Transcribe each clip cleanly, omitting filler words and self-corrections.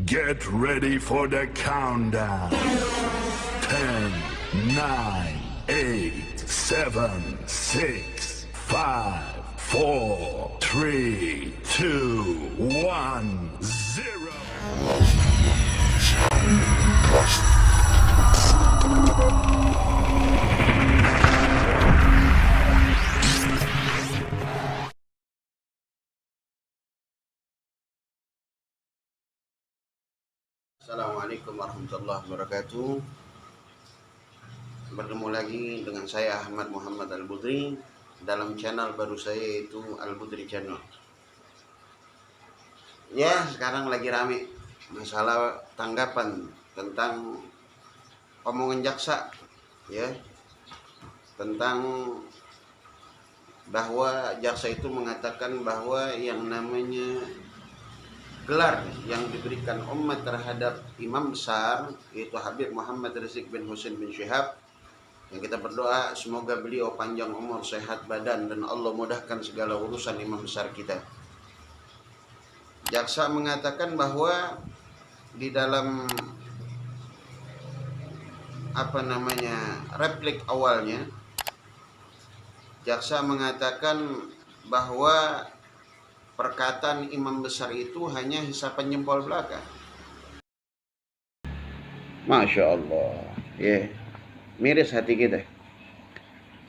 Get ready for the countdown. 10, 9, 8, 7, 6, 5, 4, 3, 2, 1, 0. Assalamualaikum warahmatullahi wabarakatuh. Bertemu lagi dengan saya Ahmad Muhammad Al-Budri dalam channel baru saya, yaitu Al-Budri Channel. Ya, sekarang lagi rame masalah tanggapan tentang omongan jaksa, ya, tentang bahwa jaksa itu mengatakan bahwa yang namanya gelar yang diberikan umat terhadap imam besar, yaitu Habib Muhammad Rizik bin Husain bin Syihab, yang kita berdoa semoga beliau panjang umur, sehat badan, dan Allah mudahkan segala urusan imam besar kita. Jaksa mengatakan bahwa di dalam replik awalnya, jaksa mengatakan bahwa perkataan imam besar itu hanya hisapan jempol belaka. Masya Allah, ya, miris hati kita.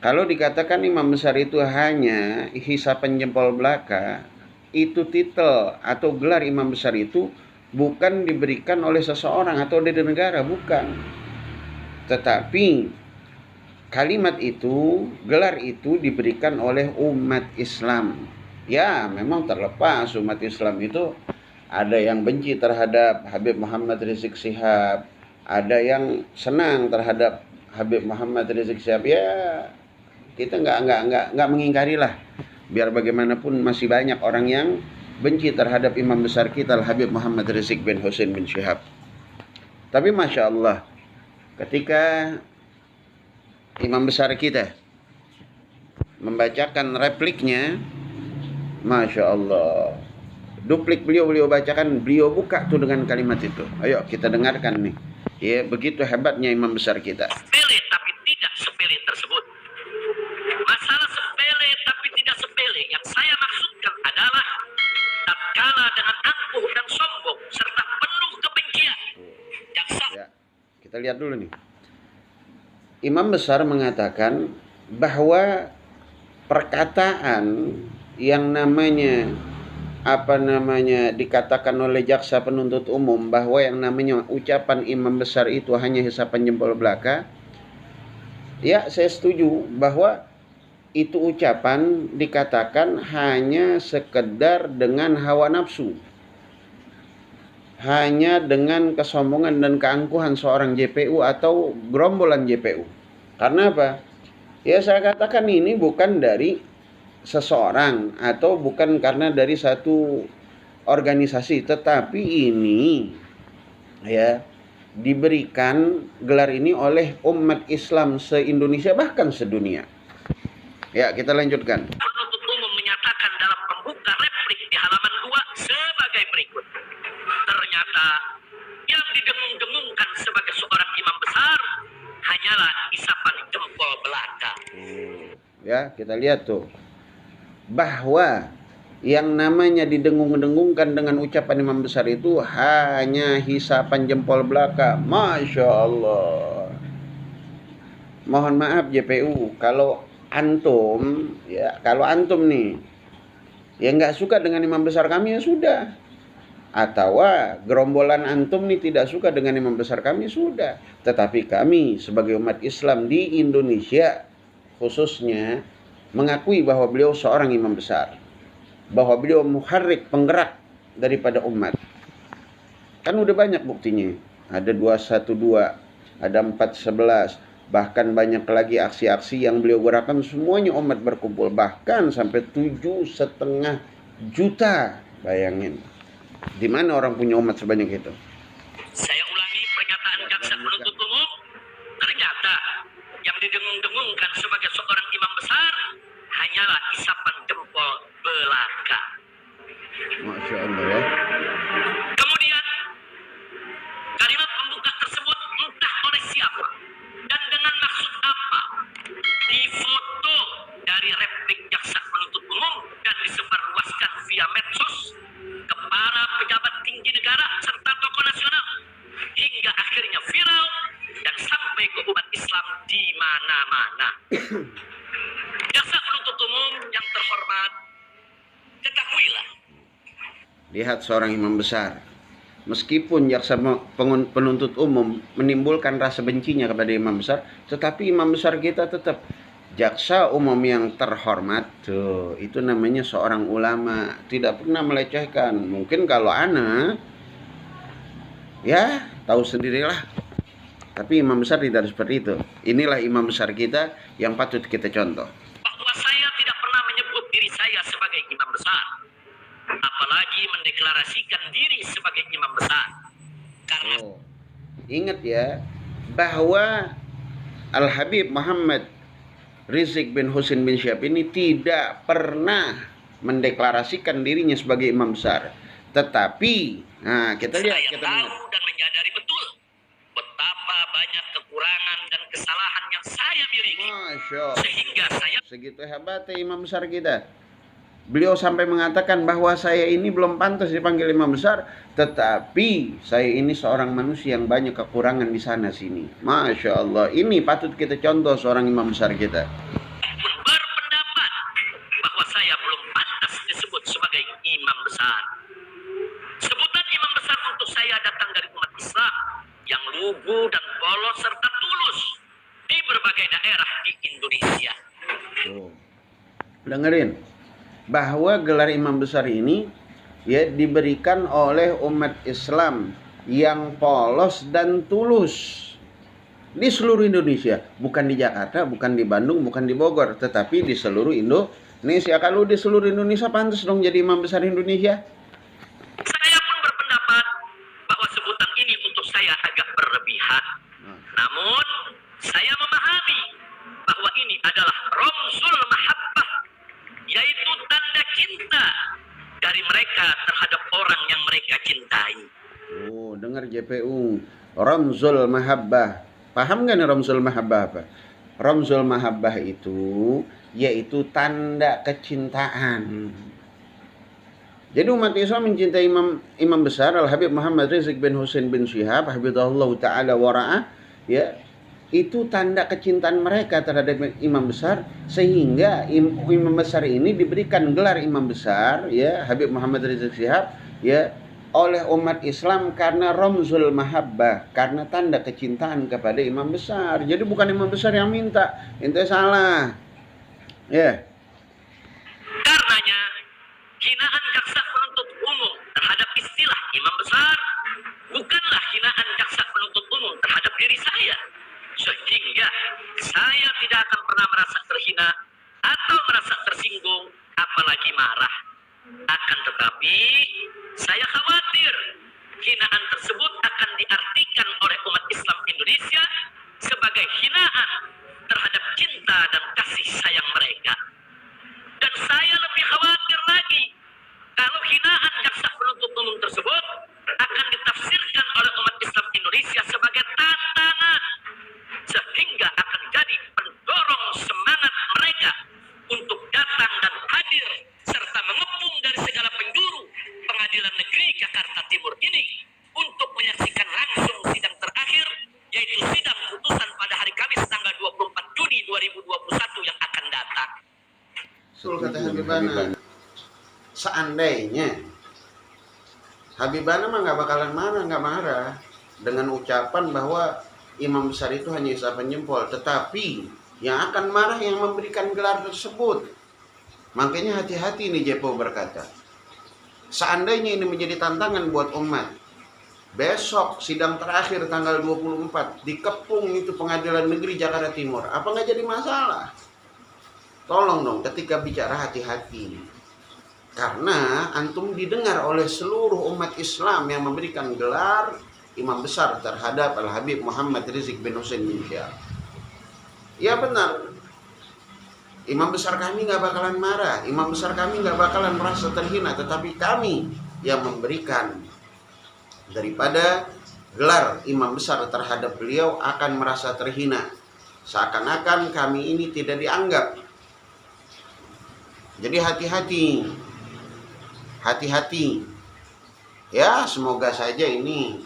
Kalau dikatakan imam besar itu hanya hisapan jempol belaka, itu titel atau gelar imam besar itu bukan diberikan oleh seseorang atau dari negara, bukan. Tetapi kalimat itu, gelar itu diberikan oleh umat Islam. Ya, memang terlepas umat Islam itu ada yang benci terhadap Habib Muhammad Rizik Syihab, ada yang senang terhadap Habib Muhammad Rizik Syihab. Ya, kita nggak mengingkari lah. Biar bagaimanapun masih banyak orang yang benci terhadap imam besar kita Habib Muhammad Rizik bin Husain bin Syihab. Tapi Masya Allah, ketika imam besar kita membacakan repliknya, Masya Allah, duplik beliau bacakan, beliau buka tuh dengan kalimat itu. Ayo kita dengarkan nih. Ya, begitu hebatnya imam besar kita. Sepele tapi tidak sepele tersebut. Masalah sepele tapi tidak sepele yang saya maksudkan adalah tatkala dengan angkuh dan sombong serta penuh kebencian, jaksa. Ya, kita lihat dulu nih. Imam besar mengatakan bahwa perkataan yang dikatakan oleh jaksa penuntut umum bahwa yang namanya ucapan imam besar itu hanya hisapan jempol belaka, ya saya setuju bahwa itu ucapan dikatakan hanya sekedar dengan hawa nafsu, hanya dengan kesombongan dan keangkuhan seorang JPU atau gerombolan JPU. Karena apa? Ya saya katakan ini bukan dari seseorang atau bukan karena dari satu organisasi, tetapi ini ya diberikan gelar ini oleh umat Islam se-Indonesia bahkan sedunia. Ya, kita lanjutkan. Penuntut umum menyatakan dalam pembuka replik di halaman 2 sebagai berikut. Ternyata yang didengung-dengungkan sebagai seorang imam besar hanyalah isapan jempol belaka. Ya, kita lihat tuh bahwa yang namanya didengung-dengungkan dengan ucapan imam besar itu hanya hisapan jempol belaka. Masya Allah. Mohon maaf JPU, kalau antum nih ya nggak suka dengan imam besar kami, ya sudah. Atau gerombolan antum nih tidak suka dengan imam besar kami, sudah. Tetapi kami sebagai umat Islam di Indonesia khususnya mengakui bahwa beliau seorang imam besar, bahwa beliau muharrik, penggerak daripada umat. Kan udah banyak buktinya. Ada 212, ada 411, bahkan banyak lagi aksi-aksi yang beliau gerakan, semuanya umat berkumpul, bahkan sampai 7,5 juta. Bayangin, di mana orang punya umat sebanyak itu? Saya ulangi pernyataan jaksa penuntut umum. Ternyata yang didengung-dengungkan sebagai seorang imam besar hanyalah isapan jempol belaka. Masya Allah ya. Kemudian Jaksa penuntut umum yang terhormat, ketahuilah. Lihat seorang imam besar. Meskipun jaksa penuntut umum menimbulkan rasa bencinya kepada imam besar, tetapi imam besar kita tetap jaksa umum yang terhormat. Tuh, itu namanya seorang ulama, tidak pernah melecehkan. Mungkin kalau ana, ya tahu sendirilah. Tapi imam besar tidak seperti itu. Inilah imam besar kita yang patut kita contoh. Bahwa saya tidak pernah menyebut diri saya sebagai imam besar, apalagi mendeklarasikan diri sebagai imam besar. Karena ingat ya, bahwa Al-Habib Muhammad Rizik bin Husain bin Syihab ini tidak pernah mendeklarasikan dirinya sebagai imam besar. Tetapi, nah kita lihat, saya kita tahu lihat. dan menyadari betul betapa banyak kekurangan dan kesalahan yang saya miliki. Masya Allah. Sehingga saya Segitu hebatnya imam besar kita. Beliau sampai mengatakan bahwa saya ini belum pantas dipanggil imam besar, tetapi saya ini seorang manusia yang banyak kekurangan di sana sini. Masya Allah, ini patut kita contoh seorang imam besar kita. pun berpendapat bahwa saya belum pantas disebut sebagai imam besar. Sebutan imam besar untuk saya datang dari umat Islam yang lugu dan polos serta tulus di berbagai daerah di Indonesia. Tuh. Dengerin, bahwa gelar imam besar ini ya diberikan oleh umat Islam yang polos dan tulus di seluruh Indonesia, bukan di Jakarta, bukan di Bandung, bukan di Bogor, tetapi di seluruh Indonesia. Kalau di seluruh Indonesia pantas dong jadi imam besar Indonesia. Saya pun berpendapat bahwa sebutan ini untuk saya agak berlebihan. Namun saya memahami bahwa ini adalah ramzul mahabbah, yaitu tanda cinta dari mereka terhadap orang yang mereka cintai. Oh, dengar JPU, ramzul mahabbah. Paham nggak nih ramzul mahabbah apa? Ramzul mahabbah itu yaitu tanda kecintaan. Jadi umat Islam mencintai imam besar Al-Habib Muhammad Rizik bin Husain bin Syihab hafizahullah taala wara'ah, ya. Itu tanda kecintaan mereka terhadap imam besar, sehingga imam besar ini diberikan gelar imam besar, ya, Habib Muhammad Rizik Syihab, ya, oleh umat Islam karena ramzul mahabbah, karena tanda kecintaan kepada imam besar. Jadi bukan imam besar yang minta, itu salah. Ya. Karenanya, hinaan jaksa penuntut umum terhadap istilah imam besar bukanlah hinaan jaksa penuntut umum terhadap diri saya. Sehingga saya tidak akan pernah merasa terhina atau merasa tersinggung, apalagi marah. Akan tetapi, saya khawatir hinaan tersebut akan diartikan oleh umat Islam Indonesia sebagai hinaan terhadap cinta dan kasih sayang mereka. Dan saya lebih khawatir lagi kalau hinaan jaksa penuntut umum tersebut akan ditafsirkan oleh umat Islam Indonesia sebagai tantangan, sehingga akan jadi pendorong semangat mereka untuk datang dan hadir serta mengepung dari segala penjuru Pengadilan Negeri Jakarta Timur ini untuk menyaksikan langsung sidang terakhir, yaitu sidang putusan pada hari Kamis tanggal 24 Juni 2021 yang akan datang. Betul kata Habibana. Seandainya Habibana mah nggak bakalan marah dengan ucapan bahwa imam besar itu hanya isapan jempol, tetapi yang akan marah yang memberikan gelar tersebut. Makanya hati-hati nih JPO berkata, seandainya ini menjadi tantangan buat umat, besok sidang terakhir tanggal 24 dikepung itu Pengadilan Negeri Jakarta Timur, apa nggak jadi masalah? Tolong dong ketika bicara hati-hati, karena antum didengar oleh seluruh umat Islam yang memberikan gelar imam besar terhadap Al-Habib Muhammad Rizik bin Husain bin Syihab. Ya benar, imam besar kami nggak bakalan marah, imam besar kami nggak bakalan merasa terhina, tetapi kami yang memberikan daripada gelar imam besar terhadap beliau akan merasa terhina, seakan-akan kami ini tidak dianggap. Jadi hati-hati ya, semoga saja ini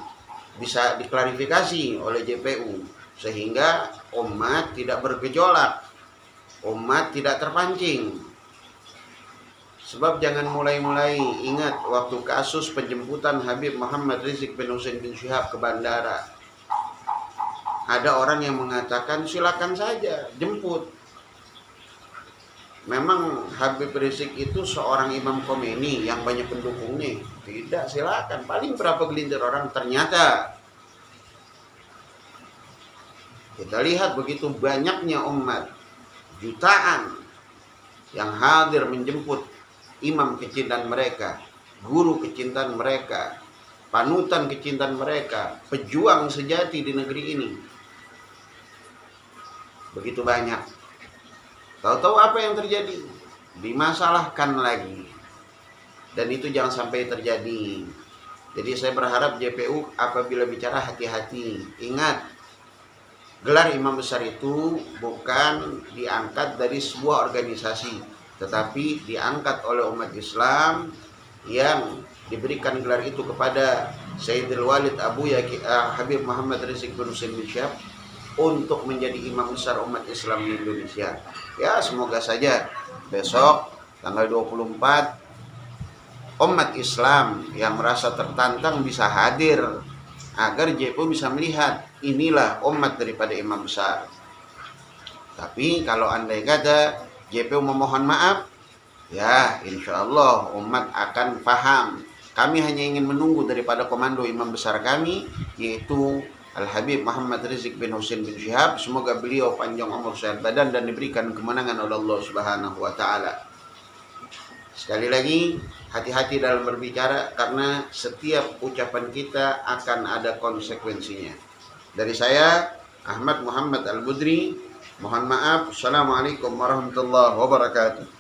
bisa diklarifikasi oleh JPU sehingga umat tidak bergejolak umat tidak terpancing. Sebab jangan mulai-mulai, ingat waktu kasus penjemputan Habib Muhammad Rizik bin Hussein bin Syihab ke bandara. Ada orang yang mengatakan silakan saja jemput. Memang Habib Rizik itu seorang Imam Khomeini yang banyak pendukungnya? Tidak, silakan. Paling berapa gelintir orang. Ternyata kita lihat begitu banyaknya umat, jutaan yang hadir menjemput imam kecintaan mereka, guru kecintaan mereka, panutan kecintaan mereka, pejuang sejati di negeri ini. Begitu banyak. Tahu-tahu apa yang terjadi? Dimasalahkan lagi. Dan itu jangan sampai terjadi. Jadi saya berharap JPU apabila bicara hati-hati. Ingat, gelar imam besar itu bukan diangkat dari sebuah organisasi, tetapi diangkat oleh umat Islam yang diberikan gelar itu kepada Sayyidil Walid Abuya Habib Muhammad Rizik bin Hussein bin Syihab untuk menjadi imam besar umat Islam di Indonesia. Ya, semoga saja besok tanggal 24 umat Islam yang merasa tertantang bisa hadir agar JPU bisa melihat inilah umat daripada imam besar. Tapi kalau andai kata JPU memohon maaf, ya insya Allah umat akan paham. Kami hanya ingin menunggu daripada komando imam besar kami, yaitu Al-Habib Muhammad Rizik bin Hussein bin Syihab. Semoga beliau panjang umur sehat badan dan diberikan kemenangan oleh Allah Subhanahu wa taala. Sekali lagi, hati-hati dalam berbicara karena setiap ucapan kita akan ada konsekuensinya. Dari saya, Ahmad Muhammad Al-Budri, mohon maaf. Assalamualaikum warahmatullahi wabarakatuh.